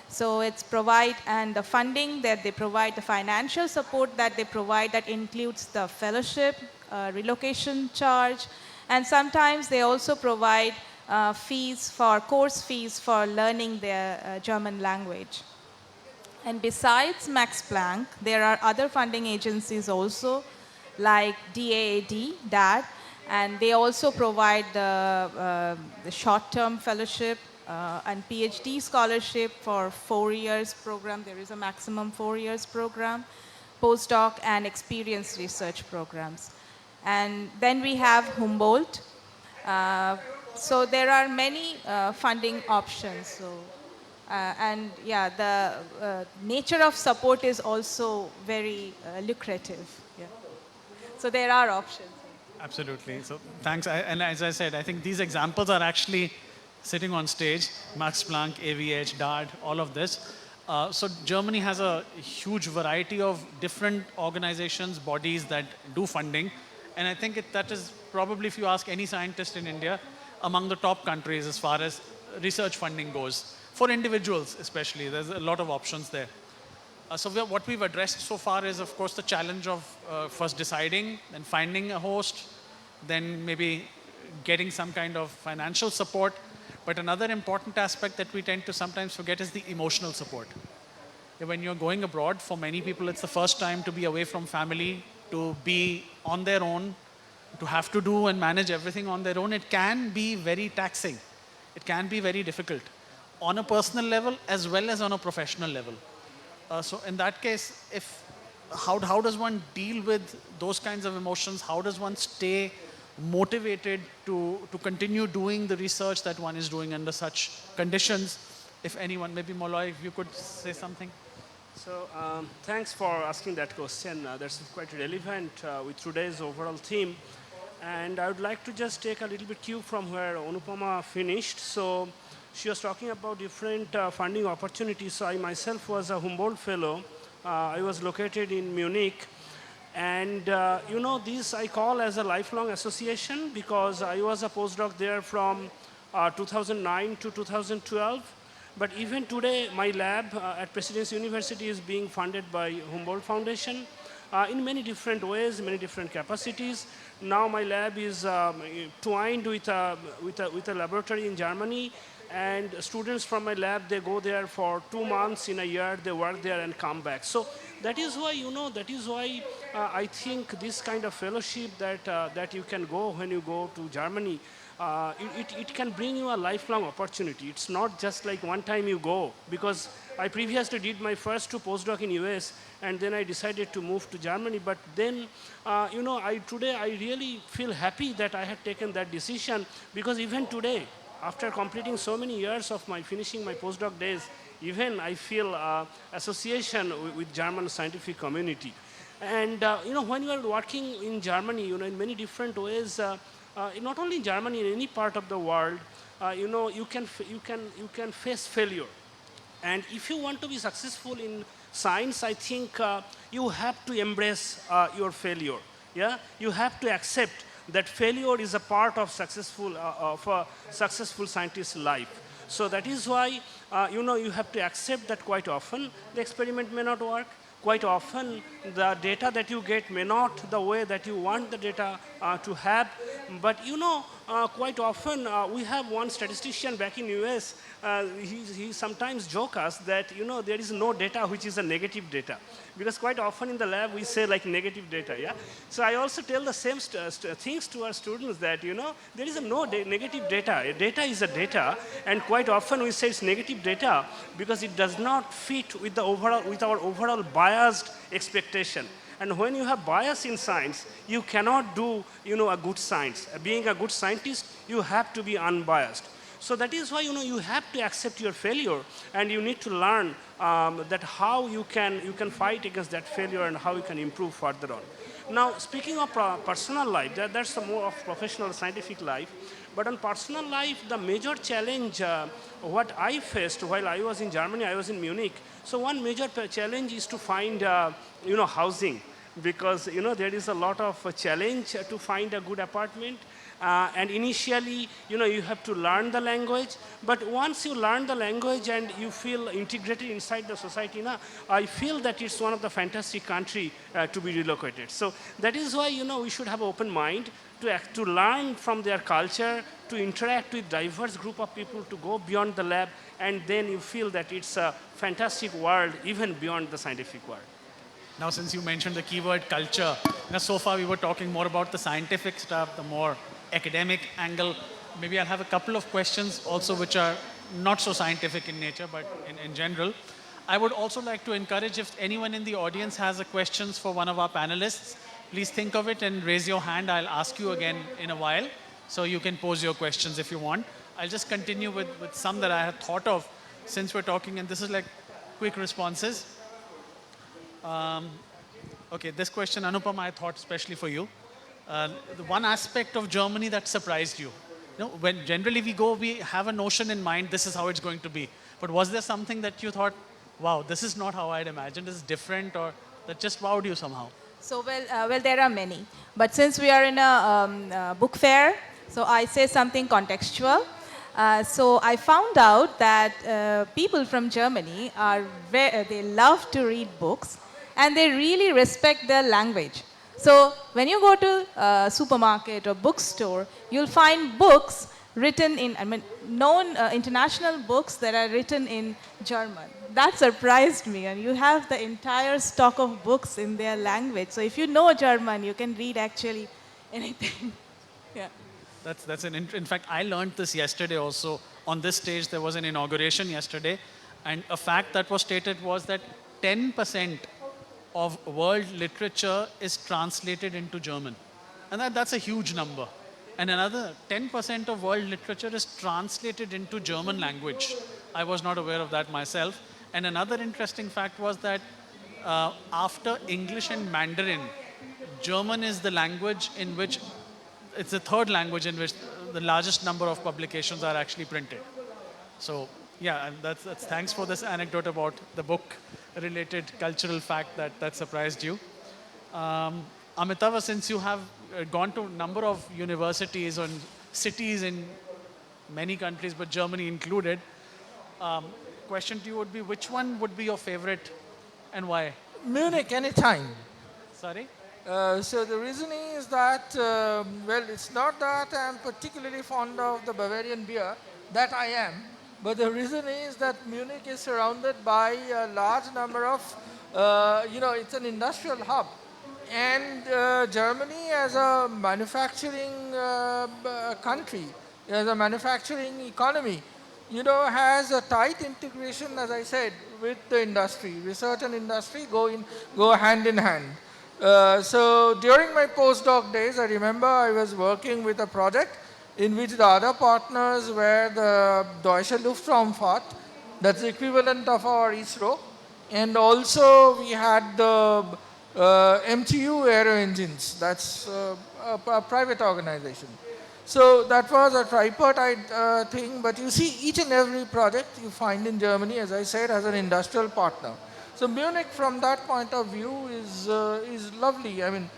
So it's provide, and the funding that they provide, the financial support that they provide, that includes the fellowship, relocation charge, and sometimes they also provide course fees for learning their German language. And besides Max Planck, there are other funding agencies also, like DAAD, and they also provide the short-term fellowship and PhD scholarship for 4 years program. There is a maximum 4 years program, postdoc and experience research programs. And then we have Humboldt. Uh, so there are many funding options. And yeah, the nature of support is also very lucrative. Yeah. So there are options. Absolutely. So thanks. And as I said, I think these examples are actually sitting on stage. Max Planck, AVH, DARD, all of this. So Germany has a huge variety of different organizations, bodies that do funding. And I think that is probably, if you ask any scientist in India, among the top countries as far as research funding goes. For individuals especially, there's a lot of options there. So what we've addressed so far is, of course, the challenge of first deciding, then finding a host, then maybe getting some kind of financial support. But another important aspect that we tend to sometimes forget is the emotional support. When you're going abroad, for many people, it's the first time to be away from family, to be on their own, to have to do and manage everything on their own. It can be very taxing. It can be very difficult on a personal level as well as on a professional level. So in that case, how does one deal with those kinds of emotions? How does one stay motivated to continue doing the research that one is doing under such conditions? If anyone, maybe Molloy, if you could say something. So thanks for asking that question. That's quite relevant with today's overall theme. And I would like to just take a little bit cue from where Anupama finished. So she was talking about different funding opportunities. So I myself was a Humboldt Fellow. I was located in Munich. And this I call as a lifelong association because I was a postdoc there from 2009 to 2012. But even today, my lab at Presidency University is being funded by Humboldt Foundation in many different ways, many different capacities. Now my lab is twined with a laboratory in Germany, and students from my lab, they go there for 2 months in a year, they work there and come back. So that is why, I think this kind of fellowship that you can go when you go to Germany, it can bring you a lifelong opportunity. It's not just like one time you go, because I previously did my first 2 postdoc in US, and then I decided to move to Germany. But then, today I really feel happy that I had taken that decision, because even today, after completing so many years of finishing my postdoc days, even I feel association with German scientific community. And when you are working in Germany, in many different ways, not only in Germany, in any part of the world, you can face failure. And if you want to be successful in science, I think you have to embrace your failure. Yeah, you have to accept that failure is a part of a successful scientist's life. So that is why you have to accept that quite often the experiment may not work. Quite often the data that you get may not the way that you want the data to have. But quite often we have one statistician back in US. He sometimes jokes us that there is no data which is a negative data, because quite often in the lab we say like negative data. Yeah. So I also tell the same things to our students that there is no negative data. Data is a data, and quite often we say it's negative data because it does not fit with our overall biased expectation. And when you have bias in science, you cannot do a good science. Being a good scientist, you have to be unbiased. So that is why you have to accept your failure, and you need to learn that how you can fight against that failure and how you can improve further on. Now, speaking of personal life, that's more of professional scientific life. But on personal life, the major challenge what I faced while I was in Germany, I was in Munich. So one major challenge is to find housing, because there is a lot of challenge to find a good apartment. And initially, you have to learn the language. But once you learn the language and you feel integrated inside the society, I feel that it's one of the fantastic country to be relocated. So that is why, we should have open mind to learn from their culture, to interact with diverse group of people, to go beyond the lab, and then you feel that it's a fantastic world, even beyond the scientific world. Now, since you mentioned the keyword culture, so far we were talking more about the scientific stuff, the more academic angle. Maybe I'll have a couple of questions also which are not so scientific in nature, but in general. I would also like to encourage if anyone in the audience has a questions for one of our panelists, please think of it and raise your hand. I'll ask you again in a while, so you can pose your questions if you want. I'll just continue with some that I had thought of since we're talking, and this is like quick responses. Okay, this question, Anupam, I thought especially for you. The one aspect of Germany that surprised you. When generally we go, we have a notion in mind, this is how it's going to be. But was there something that you thought, wow, this is not how I'd imagined, this is different, or that just wowed you somehow? So, well, there are many. But since we are in a book fair, so I say something contextual. So I found out that people from Germany they love to read books and they really respect their language. So when you go to a supermarket or bookstore, you'll find books written in, known international books that are written in German. That surprised me, and you have the entire stock of books in their language. So if you know German, you can read actually anything. Yeah. In fact, I learned this yesterday also. On this stage, there was an inauguration yesterday, and a fact that was stated was that 10% of world literature is translated into German. And that's a huge number. And another 10% of world literature is translated into German language. I was not aware of that myself. And another interesting fact was that after English and Mandarin, German is the language in which, it's the third language in which the largest number of publications are actually printed. So yeah, and that's thanks for this anecdote about the book related cultural fact that surprised you. Amitava, since you have gone to a number of universities and cities in many countries, but Germany included, question to you would be, which one would be your favorite and why? Munich anytime. Sorry? So the reason is that, well, it's not that I'm particularly fond of the Bavarian beer, that I am, but the reason is that Munich is surrounded by a large number of, it's an industrial hub. And Germany as a manufacturing country, as a manufacturing economy, has a tight integration, as I said, with the industry. Research and industry go hand in hand. So during my postdoc days, I remember I was working with a project in which the other partners were the Deutsche Luftraumfahrt, that's the equivalent of our ISRO, and also we had the MTU Aero Engines, that's a private organization. So that was a tripartite thing, but you see each and every project you find in Germany, as I said, has an industrial partner. So Munich from that point of view is lovely. I mean,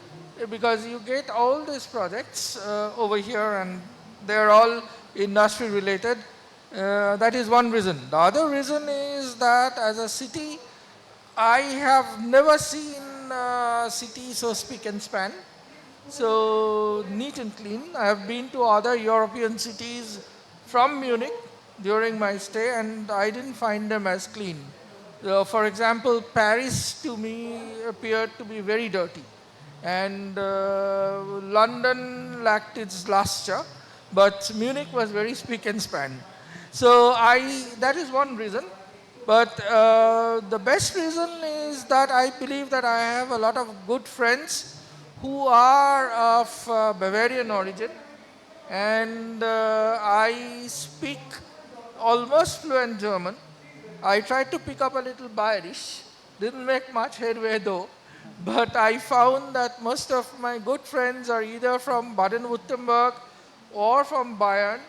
because you get all these projects over here and they're all industry related. That is one reason. The other reason is that as a city, I have never seen a city so spick and span. So neat and clean. I have been to other European cities from Munich during my stay and I didn't find them as clean. For example, Paris to me appeared to be very dirty. And London lacked its luster, but Munich was very spick and span. So that is one reason. But the best reason is that I believe that I have a lot of good friends who are of Bavarian origin, and I speak almost fluent German. I tried to pick up a little Bayerisch, didn't make much headway though, but I found that most of my good friends are either from Baden-Württemberg or from Bayern,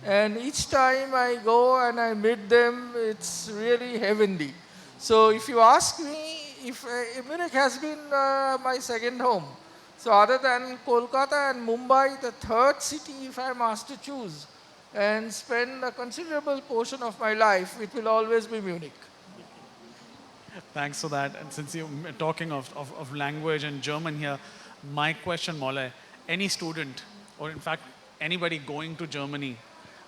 and each time I go and I meet them, it's really heavenly. So if you ask me, if Munich has been my second home. So other than Kolkata and Mumbai, the third city, if I'm asked to choose and spend a considerable portion of my life, it will always be Munich. Thanks for that. And since you're talking of language and German here, my question, Molay, any student, or in fact, anybody going to Germany,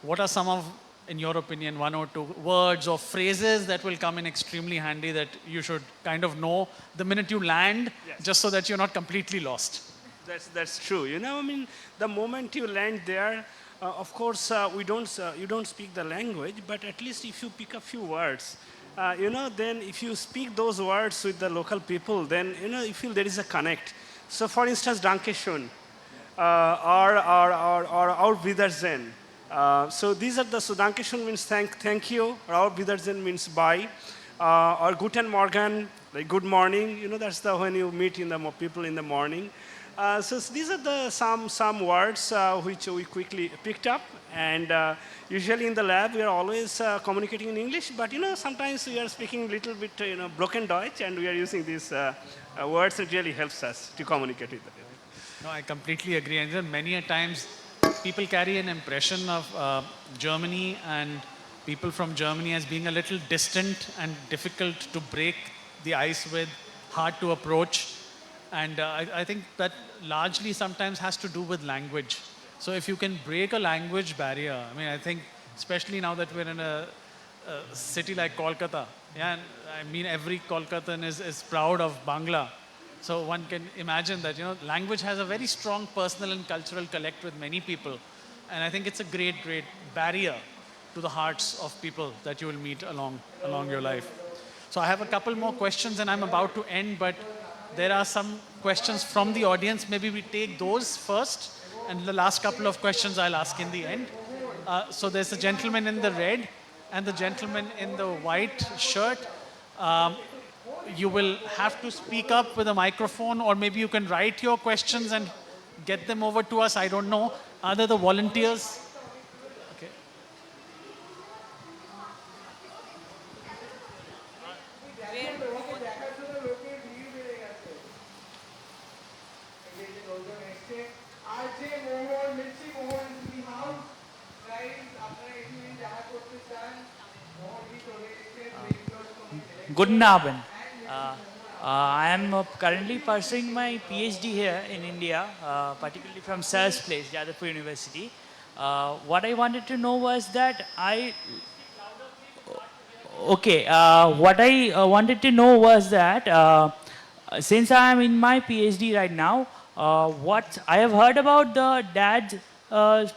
what are some of, in your opinion, one or two words or phrases that will come in extremely handy that you should kind of know the minute you land, Yes. just so that you're not completely lost? That's true. You know, I mean, the moment you land there, of course, you don't speak the language, but at least if you pick a few words, you know, then if you speak those words with the local people, then you know you feel there is a connect. So, for instance, Danke schön, or Auf Wiedersehen. So these are the, so Danke schön means thank you, or Auf Wiedersehen means bye, or Guten Morgen, like good morning. You know, that's the when you meet in the people in the morning. So these are the some words which we quickly picked up, and usually in the lab we are always communicating in English, but you know sometimes we are speaking a little bit you know broken Deutsch, and we are using these words. It really helps us to communicate with them. No, I completely agree. And then many a times people carry an impression of Germany and people from Germany as being a little distant and difficult to break the ice with, hard to approach. And I think that largely sometimes has to do with language. So if you can break a language barrier, I mean, I think especially now that we're in a city like Kolkata, yeah, and I mean, every Kolkatan is proud of Bangla. So one can imagine that, you know, language has a very strong personal and cultural connect with many people. And I think it's a great, great barrier to the hearts of people that you will meet along your life. So I have a couple more questions and I'm about to end, but there are some questions from the audience. Maybe we take those first, and the last couple of questions I'll ask in the end. So there's a gentleman in the red and the gentleman in the white shirt. You will have to speak up with a microphone, or maybe you can write your questions and get them over to us. I don't know. Are there the volunteers? Okay. Guten Abend. I am currently pursuing my PhD here in India, particularly from SARS place, Jadavpur University. What I wanted to know was that what I wanted to know was that since I am in my PhD right now, what I have heard about the DAD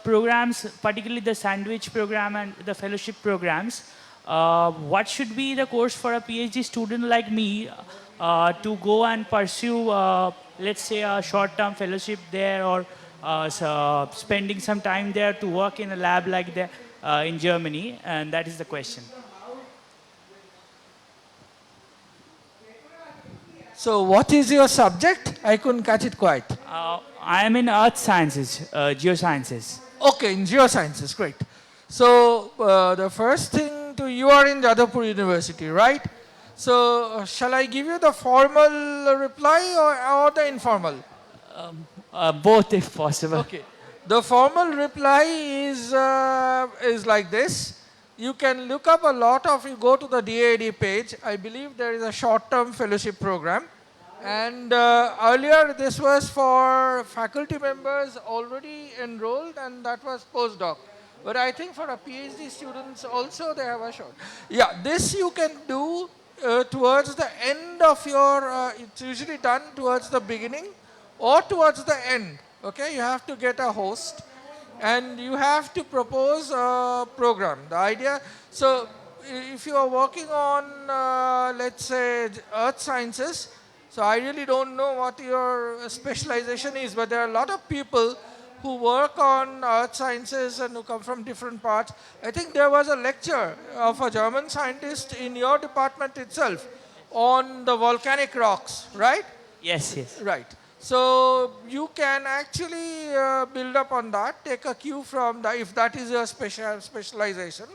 programs, particularly the sandwich program and the fellowship programs. What should be the course for a PhD student like me to go and pursue, let's say, a short-term fellowship there, or spending some time there to work in a lab like that in Germany? And that is the question. So what is your subject? I couldn't catch it quite. I am in earth sciences, geosciences. Okay, in geosciences, great. So the first thing you are in Jadavpur University, right? So shall I give you the formal reply or the informal? Both if possible. Okay. The formal reply is like this. You can look up a lot of, you go to the DAD page. I believe there is a short-term fellowship program. And earlier this was for faculty members already enrolled, and that was postdoc. But I think for a PhD students also they have a short. Yeah, this you can do towards the end of your, it's usually done towards the beginning or towards the end. Okay, you have to get a host and you have to propose a program. The idea, so if you are working on, let's say, earth sciences, so I really don't know what your specialization is, but there are a lot of people who work on earth sciences and who come from different parts. I think there was a lecture of a German scientist in your department itself on the volcanic rocks, right? Yes, yes. Right. So you can actually build up on that, take a cue from that if that is your specialization,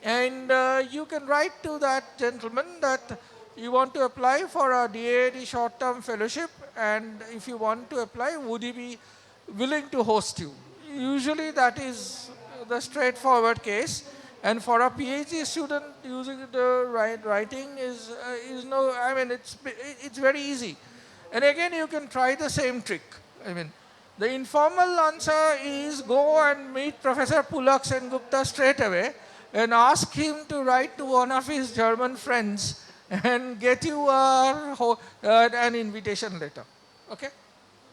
and you can write to that gentleman that you want to apply for a DAAD short-term fellowship, and if you want to apply, would he be willing to host you? Usually that is the straightforward case. And for a PhD student, using the writing is no, I mean, it's very easy. And again, you can try the same trick. I mean, the informal answer is go and meet Professor Pulak Sengupta straight away and ask him to write to one of his German friends and get you an invitation letter. Okay?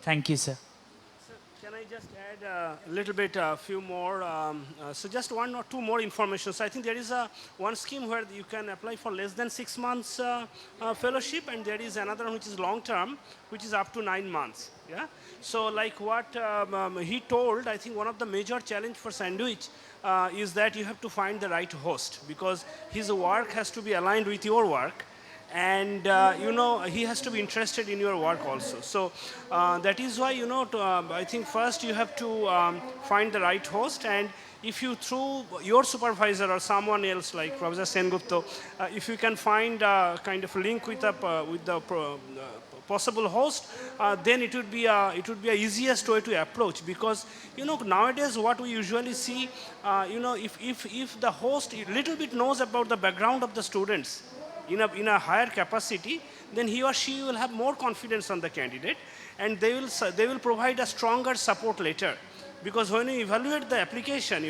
Thank you, sir. Can I just add a little bit, a few more? So just one or two more information. So I think there is one scheme where you can apply for less than 6 months fellowship, and there is another one which is long term, which is up to 9 months. Yeah. So like what he told, I think one of the major challenge for Sandwich is that you have to find the right host, because his work has to be aligned with your work, and he has to be interested in your work also. So that is why I think first you have to find the right host, and if you through your supervisor or someone else like Professor Sengupta, if you can find a kind of link with the possible host, then it would be a easiest way to approach, because nowadays what we usually see, if the host little bit knows about the background of the students in a higher capacity, then he or she will have more confidence on the candidate, and they will provide a stronger support later. Because when you evaluate the application,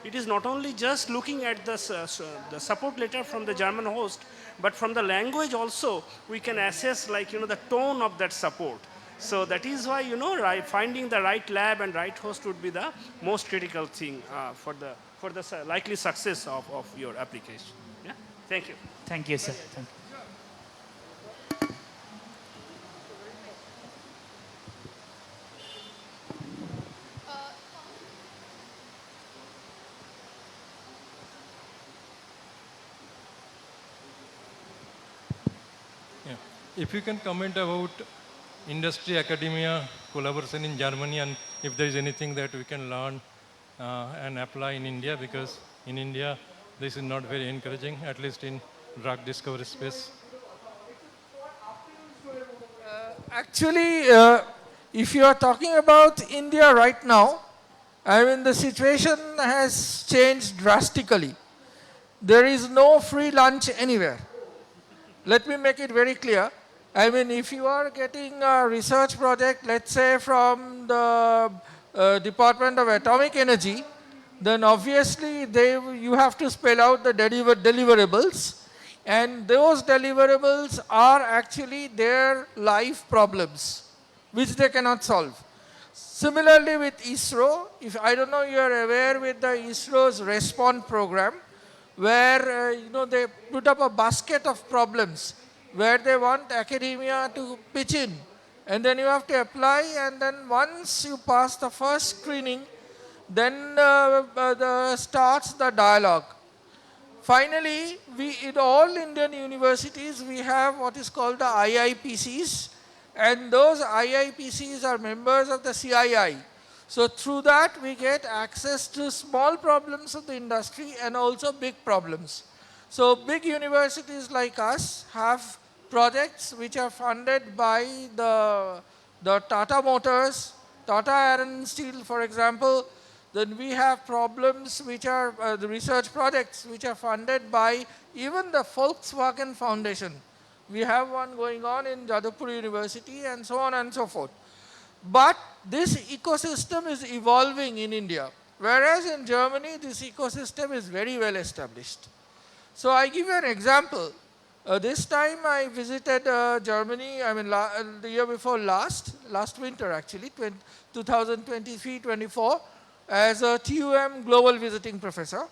it is not only just looking at the support letter from the German host, but from the language also we can assess the tone of that support. So that is why finding the right lab and right host would be the most critical thing for the likely success of your application. Yeah. Thank you. Thank you, sir. Thank you. Yeah. If you can comment about industry academia collaboration in Germany, and if there is anything that we can learn and apply in India, because in India this is not very encouraging, at least in drug discovery space. Actually, if you are talking about India right now, I mean, the situation has changed drastically. There is no free lunch anywhere. Let me make it very clear. I mean, if you are getting a research project, let's say from the Department of Atomic Energy, then obviously you have to spell out the deliverables, and those deliverables are actually their life problems, which they cannot solve. Similarly with ISRO, if I don't know you are aware with the ISRO's RESPOND program, where they put up a basket of problems where they want academia to pitch in, and then you have to apply, and then once you pass the first screening, then starts the dialogue. Finally, in all Indian universities, we have what is called the IIPCs, and those IIPCs are members of the CII. So through that, we get access to small problems of the industry and also big problems. So big universities like us have projects which are funded by the Tata Motors, Tata Iron Steel, for example. Then we have problems which are the research projects which are funded by even the Volkswagen Foundation. We have one going on in Jadavpur University, and so on and so forth. But this ecosystem is evolving in India, whereas in Germany this ecosystem is very well established. So I give you an example. This time I visited Germany, I mean the year before last winter actually, 2023-24, as a TUM Global Visiting Professor,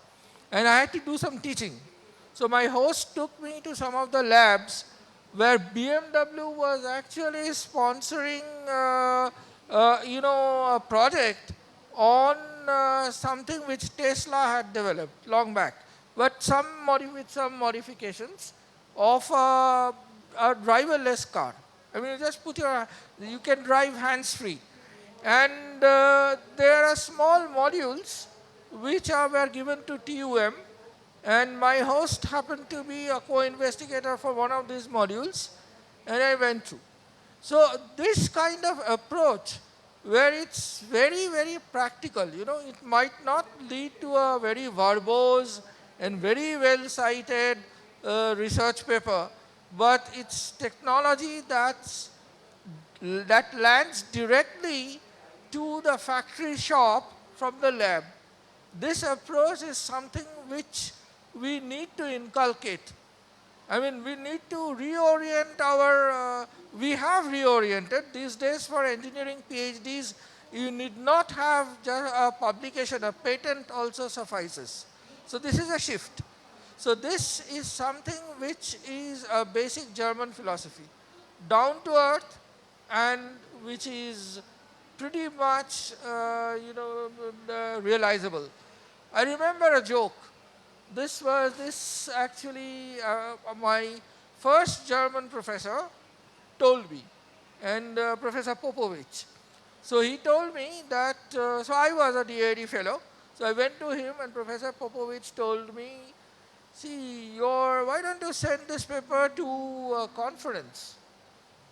and I had to do some teaching. So my host took me to some of the labs where BMW was actually sponsoring a project on something which Tesla had developed long back, but with some modifications of a driverless car. I mean, you can drive hands-free. And there are small modules which were given to TUM And my host happened to be a co-investigator for one of these modules, and I went through. So this kind of approach, where it's very, very practical, it might not lead to a very verbose and very well cited research paper, but it's technology that lands directly to the factory shop from the lab. This approach is something which we need to inculcate. I mean, we need to reorient we have reoriented. These days for engineering PhDs, you need not have just a publication, a patent also suffices. So this is a shift. So this is something which is a basic German philosophy, down to earth, and which is pretty much, realizable. I remember a joke. This actually my first German professor told me, and Professor Popovich. So he told me that, so I was a DAD fellow, so I went to him and Professor Popovich told me, see, why don't you send this paper to a conference?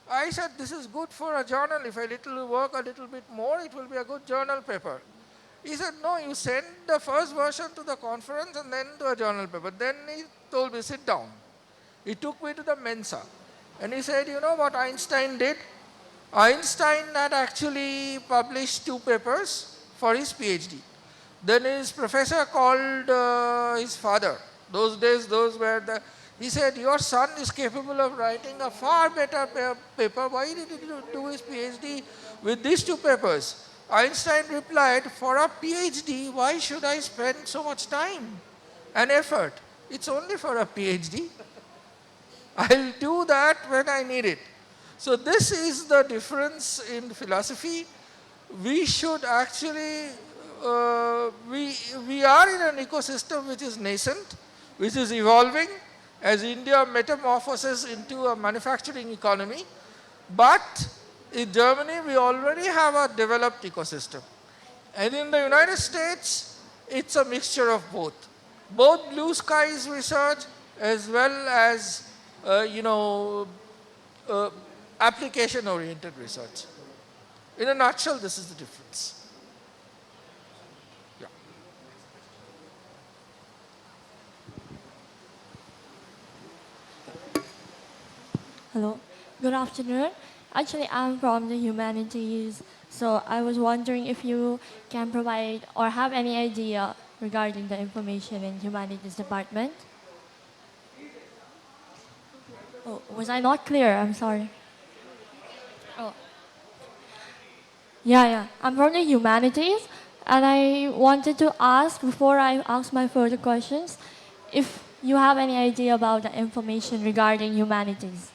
I said, this is good for a journal. If I work a little bit more, it will be a good journal paper. He said, no, you send the first version to the conference and then to a journal paper. Then he told me, sit down. He took me to the Mensa. And he said, you know what Einstein did? Einstein had actually published 2 papers for his PhD. Then his professor called his father. Those days, he said, your son is capable of writing a far better paper. Why did he do his PhD with these 2 papers? Einstein replied, for a PhD, why should I spend so much time and effort? It's only for a PhD. I'll do that when I need it. So this is the difference in philosophy. We should actually, we are in an ecosystem which is nascent, which is evolving as India metamorphoses into a manufacturing economy. But in Germany, we already have a developed ecosystem. And in the United States, it's a mixture of both. Both blue skies research as well as, application-oriented research. In a nutshell, this is the difference. Yeah. Hello, good afternoon. Actually, I'm from the humanities, so I was wondering if you can provide or have any idea regarding the information in humanities department. Oh, was I not clear? I'm sorry. Oh, yeah. I'm from the humanities, and I wanted to ask before I ask my further questions, if you have any idea about the information regarding humanities.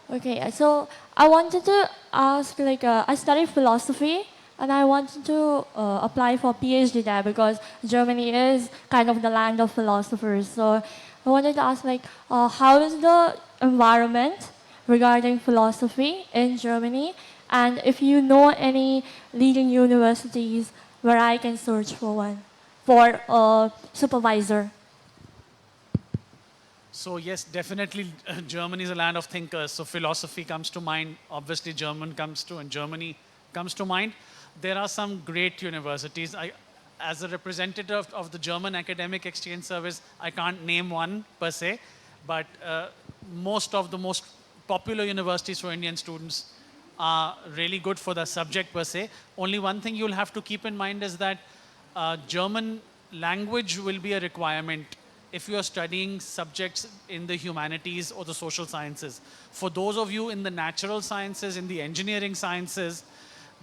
Okay, so I wanted to ask, I study philosophy, and I wanted to apply for PhD there because Germany is kind of the land of philosophers. So I wanted to ask, how is the environment regarding philosophy in Germany, and if you know any leading universities where I can search for one, for a supervisor. So yes, definitely Germany is a land of thinkers. So philosophy comes to mind. Obviously, Germany comes to mind. There are some great universities. As a representative of the German Academic Exchange Service, I can't name one per se, but most of the most popular universities for Indian students are really good for the subject per se. Only one thing you'll have to keep in mind is that German language will be a requirement if you are studying subjects in the humanities or the social sciences. For those of you in the natural sciences, in the engineering sciences,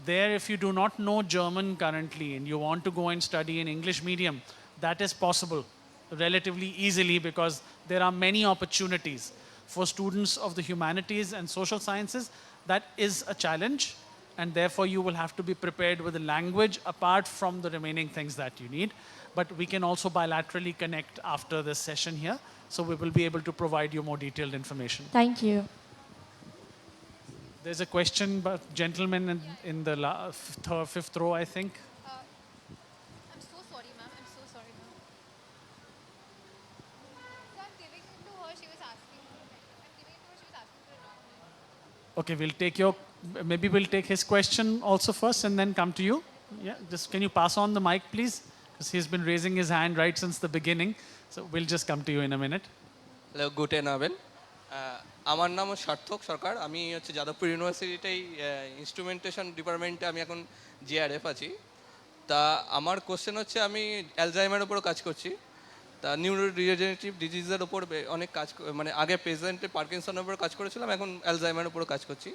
there if you do not know German currently and you want to go and study in English medium, that is possible relatively easily because there are many opportunities. For students of the humanities and social sciences, that is a challenge, and therefore you will have to be prepared with the language apart from the remaining things that you need. But we can also bilaterally connect after this session here, so we will be able to provide you more detailed information. Thank you. There's a question, but gentleman in the fifth row, I think. I'm so sorry, ma'am. I'm so sorry, ma'am. Okay, maybe we'll take his question also first and then come to you. Yeah, just can you pass on the mic, please? Because he's been raising his hand right since the beginning. So we'll just come to you in a minute. Hello গুটেন আবেন আমার নাম সার্থক সরকার আমি হচ্ছে Jadavpur ইউনিভার্সিটিতেই instrumentation ডিপার্টমেন্টে আমি এখন জিআরএফ আছি তা আমার কোশ্চেন হচ্ছে আমি অ্যালজাইমার উপরও কাজ করছি তা নিউরোডিজেনারেটিভ ডিজিজের উপর অনেক কাজ মানে আগে প্রেজেন্টে পার্কিনসনের উপর কাজ করেছিলাম এখন অ্যালজাইমার উপরও কাজ করছি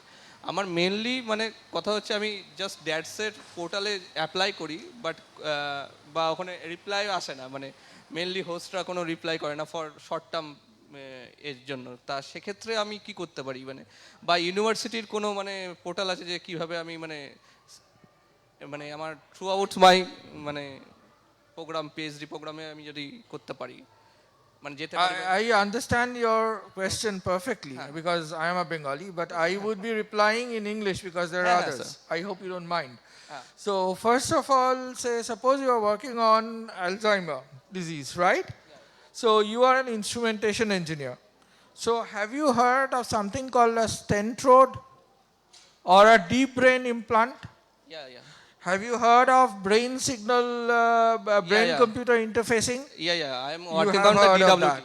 আমার মেনলি মানে কথা হচ্ছে আমি জাস্ট ড্যাটসের পোর্টালে অ্যাপ্লাই করি বাট বা ওখানে রিপ্লাই আসে না মানে মেনলি হোস্টরা কোনো রিপ্লাই করে না ফর শর্ট টার্ম এর জন্য তা সেক্ষেত্রে আমি কি করতে পারি মানে বা ইউনিভার্সিটির কোনো মানে পোর্টাল আছে যে কীভাবে আমি মানে মানে আমার থ্রু আউট মাই মানে প্রোগ্রাম পিএইচডি প্রোগ্রামে আমি যদি করতে পারি মানে যেতে পারি I understand your question perfectly because I am a Bengali, but I would be replying in English because there are Yeah, others. sir. I hope you don't mind. So first of all, say suppose you are working on Alzheimer disease, right? So you are an instrumentation engineer. So have you heard of something called a stent rod or a deep brain implant? yeah Have you heard of brain signal, brain yeah. computer interfacing? yeah I am You working have on the heard of DWT that.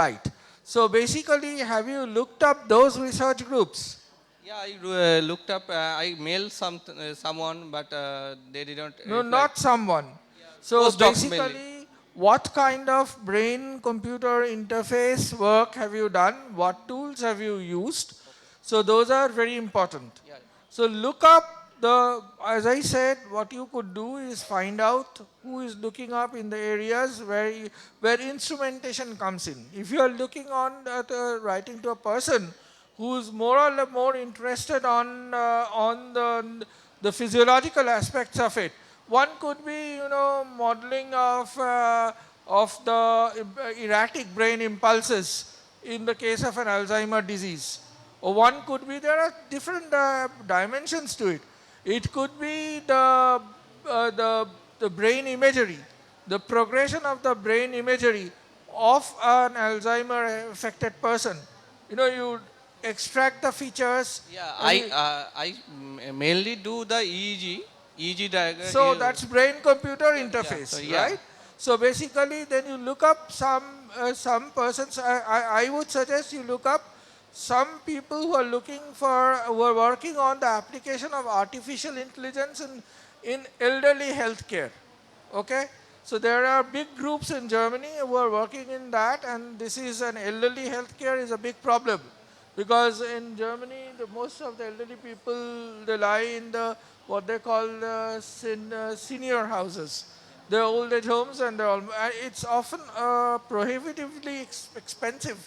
Right. So basically, have you looked up those research groups? yeah I looked up I mailed someone but they didn't No, reply. not someone. So Postdocs mainly. basically, what kind of brain-computer interface work have you done? What tools have you used? So those are very important. Yeah. So look up as I said, what you could do is find out who is looking up in the areas where instrumentation comes in. If you are looking writing to a person who's more or less more interested on the physiological aspects of it, one could be, modeling of the erratic brain impulses in the case of an Alzheimer disease. Or one could be, there are different dimensions to it. It could be the brain imagery, the progression of the brain imagery of an Alzheimer affected person. You extract the features. Yeah, I mainly do the EEG diagram. So that's brain-computer interface, so yeah. right? So basically, then you look up some persons. I would suggest you look up some people who are working on the application of artificial intelligence in elderly healthcare. Okay, so there are big groups in Germany who are working in that, and this is an elderly healthcare is a big problem. Because in Germany, most of the elderly people, they lie in what they call senior houses. They're old age homes, and it's often prohibitively expensive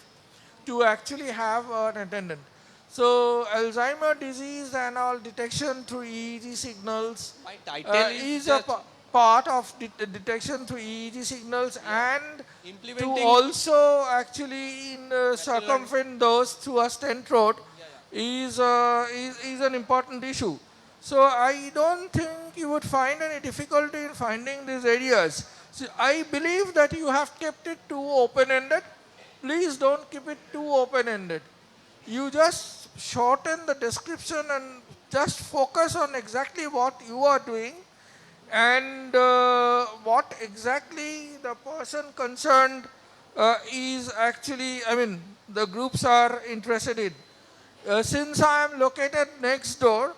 to actually have an attendant. So Alzheimer disease and all detection through EEG signals My title is just part of detection through EEG signals and to implementing. also actually circumvent those through a stent road is an important issue. So I don't think you would find any difficulty in finding these areas. So I believe that you have kept it too open-ended. Please don't keep it too open-ended. You just shorten the description and just focus on exactly what you are doing and what exactly the person concerned is actually, the groups are interested in. Since I am located next door,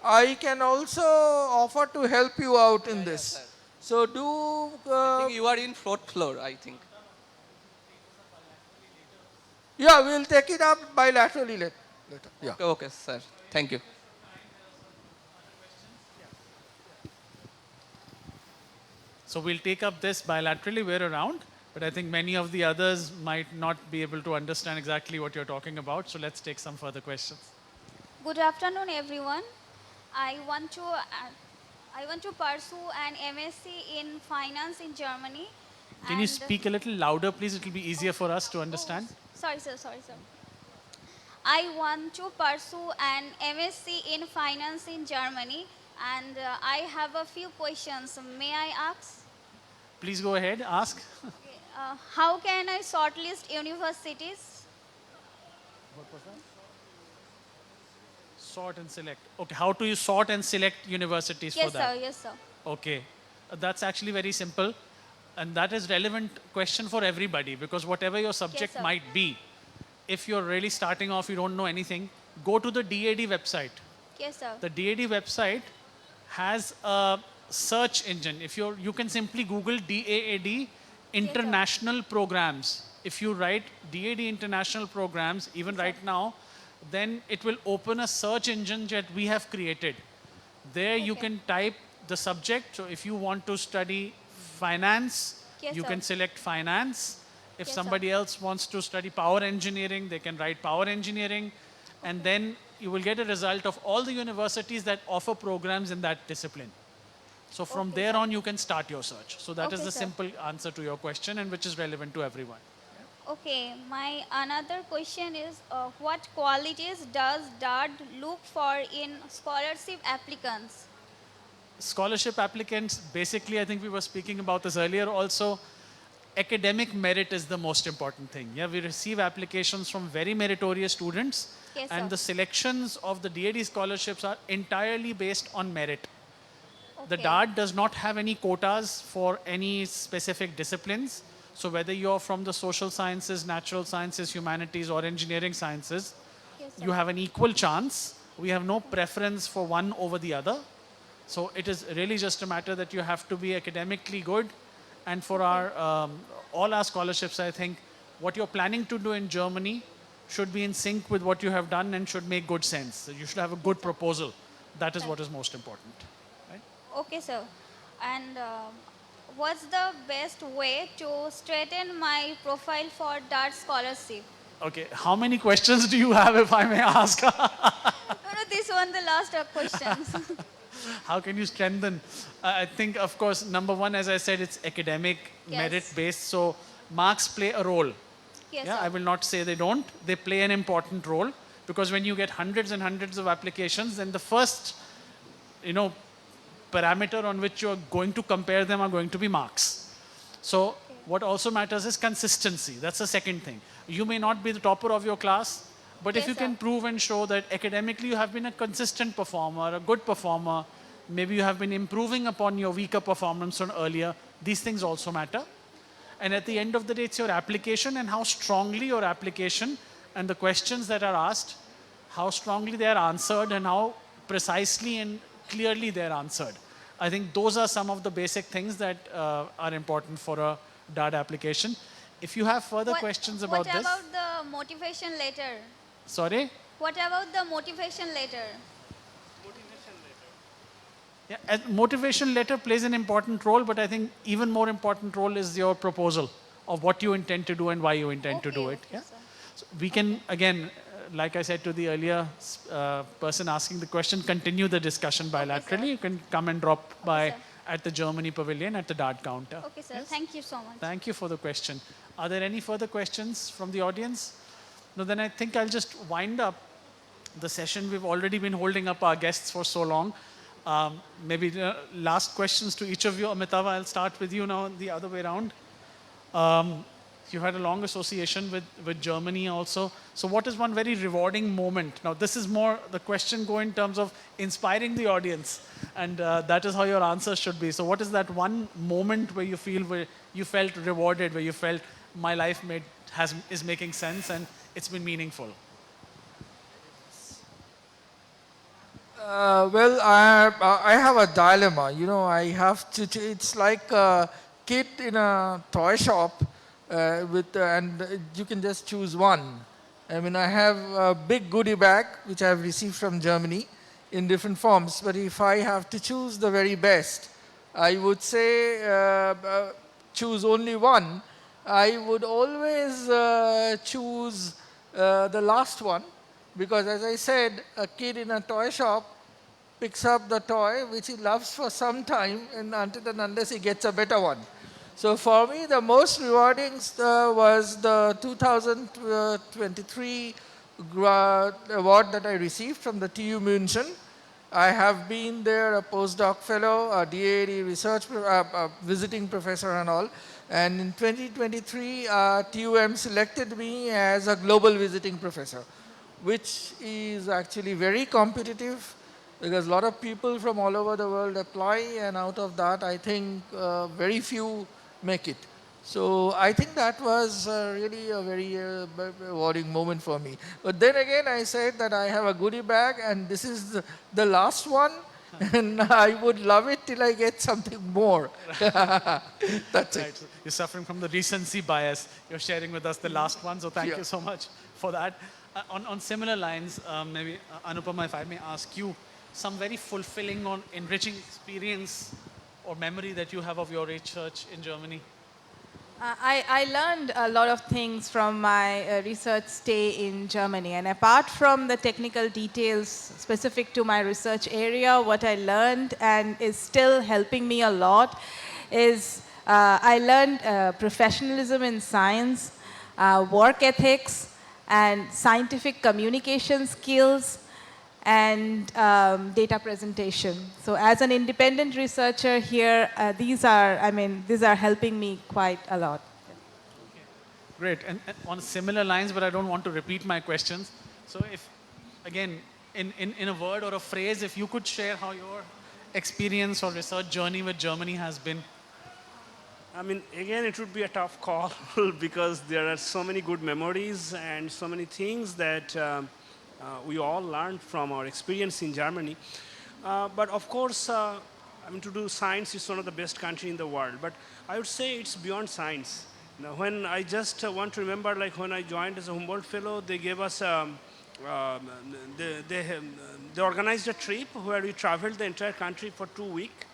I can also offer to help you out in this. sir. So I think you are in fourth floor, I think. yeah, we'll take it up bilaterally later. Yeah. Okay, sir. Thank you. So we'll take up this bilaterally, we're around, but I think many of the others might not be able to understand exactly what you're talking about. So let's take some further questions. Good afternoon, everyone. I want to pursue an MSc in finance in Germany. Can you and- speak a little louder, please? It will be easier for us to understand. Sorry, sir. I want to pursue an MSc in finance in Germany, and I have a few questions. May I ask? Please go ahead, ask. How can I shortlist universities? Sort and select. Okay, how do you sort and select universities for Yes, that? sir. Yes, sir. Okay, that's actually very simple, and that is relevant question for everybody because whatever your subject sir. might be, if you're really starting off, you don't know anything, go to the DAD website. Yes, sir. The DAD website has a search engine. If you can simply Google DAAD international programs. If you write DAD international programs, even right now, then it will open a search engine that we have created. There you Okay. can type the subject. So if you want to study finance, Yes, you sir. can select finance. If Yes, sir. somebody else wants to study power engineering, they can write power engineering. And then you will get a result of all the universities that offer programs in that discipline. So from Okay, there sir. on, you can start your search. So that is Okay, the sir. simple answer to your question and which is relevant to everyone. Okay, my another question is what qualities does DARD look for in scholarship applicants? Scholarship applicants, basically, I think we were speaking about this earlier also, academic merit is the most important thing. Yeah, we receive applications from very meritorious students, Yes, and sir. the selections of the DAD scholarships are entirely based on merit. The Okay. DART does not have any quotas for any specific disciplines. So whether you're from the social sciences, natural sciences, humanities, or engineering sciences, Yes, sir. you have an equal chance. We have no preference for one over the other. So it is really just a matter that you have to be academically good. And for our all our scholarships, I think what you're planning to do in Germany should be in sync with what you have done and should make good sense. So you should have a good proposal. That is what is most important. Right? Okay, sir. And what's the best way to straighten my profile for DART scholarship? Okay, how many questions do you have, if I may ask? No, no, this one the last questions. How can you strengthen? I think, of course, number one, as I said, it's academic, Yes. merit-based. So marks play a role. Yes, Yeah, sir. I will not say they don't. They play an important role because when you get hundreds and hundreds of applications, then the first, you know, parameter on which you're going to compare them are going to be marks. So what also matters is consistency. That's the second thing. You may not be the topper of your class, but if Yes, you sir. can prove and show that academically you have been a consistent performer, a good performer, maybe you have been improving upon your weaker performance from earlier, these things also matter. And at the end of the day, it's your application and how strongly your application and the questions that are asked, how strongly they are answered and how precisely and clearly they are answered. I think those are some of the basic things that are important for a DAD application. If you have further questions about what this, about the motivation letter? sorry? What about the motivation letter? Yeah, motivation letter plays an important role, but I think even more important role is your proposal of what you intend to do and why you intend to do it. Okay, Yeah? sir. So we can, again, like I said to the earlier person asking the question, continue the discussion bilaterally. You can come and drop by sir. at the Germany pavilion at the DART counter. Okay, sir. Thank you so much. Thank you for the question. Are there any further questions from the audience? No, then I think I'll just wind up the session. We've already been holding up our guests for so long. Maybe the last questions to each of you. Amitava, I'll start with you now, the other way around. You had a long association with Germany also. So what is one very rewarding moment? Now, this is more the question go in terms of inspiring the audience. And that is how your answer should be. So what is that one moment where you feel where you felt rewarded, where you felt my life is making sense and it's been meaningful? Well, I have a dilemma. You know, I have to. It's like a kid in a toy shop, and you can just choose one. I mean, I have a big goodie bag which I have received from Germany in different forms. But if I have to choose the very best, I would say choose only one. I would always choose the last one because, as I said, a kid in a toy shop picks up the toy which he loves for some time and until and unless he gets a better one. So for me, the most rewarding was the 2023 award that I received from the TU München. I have been there a postdoc fellow, a DAD research visiting professor and all. And in 2023, TUM selected me as a global visiting professor, which is actually very competitive because a lot of people from all over the world apply, and out of that, I think very few make it. So I think that was really a very rewarding moment for me. But then again, I said that I have a goodie bag, and this is the last one, and I would love it till I get something more. That's it. Right. So you're suffering from the recency bias. You're sharing with us the last one, so thank Yeah. you so much for that. On similar lines, maybe Anupama, if I may ask you, some very fulfilling or enriching experience or memory that you have of your research in Germany. I learned a lot of things from my research stay in Germany. And apart from the technical details specific to my research area, what I learned and is still helping me a lot is I learned professionalism in science, work ethics, and scientific communication skills and data presentation. So as an independent researcher here, these are helping me quite a lot. Great. And on similar lines, but I don't want to repeat my questions. So if, again, in a word or a phrase, if you could share how your experience or research journey with Germany has been. I mean, again, it would be a tough call because there are so many good memories and so many things that we all learned from our experience in Germany. But of course, I mean, to do science is one of the best country in the world. But I would say it's beyond science. Now, when I just want to remember, like when I joined as a Humboldt Fellow, they gave us, um, they organized a trip where we traveled the entire country for 2 weeks,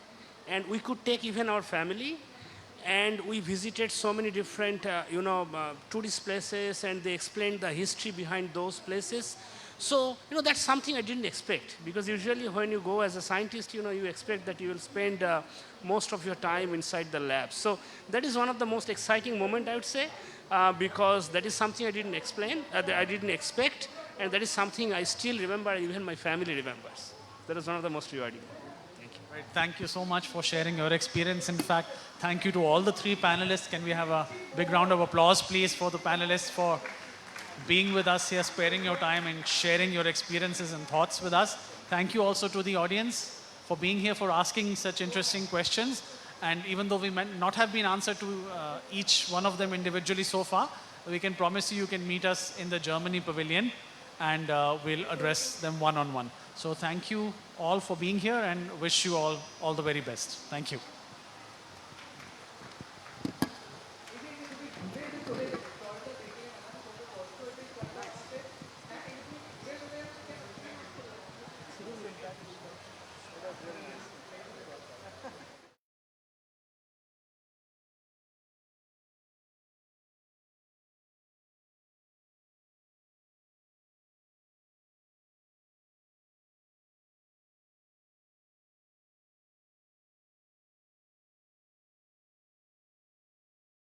and we could take even our family, and we visited so many different tourist places, and they explained the history behind those places. So that's something I didn't expect, because usually when you go as a scientist, you expect that you will spend most of your time inside the lab. So that is one of the most exciting moment, I would say, because that is something I didn't explain, that I didn't expect, and that is something I still remember, even my family remembers. That is one of the most rewarding. Right. Thank you so much for sharing your experience. In fact, thank you to all the three panelists. Can we have a big round of applause, please, for the panelists for being with us here, sparing your time and sharing your experiences and thoughts with us. Thank you also to the audience for being here, for asking such interesting questions. And even though we might not have been answered to each one of them individually so far, we can promise you can meet us in the Germany pavilion, and we'll address them one-on-one. So thank you all for being here, and wish you all the very best. Thank you.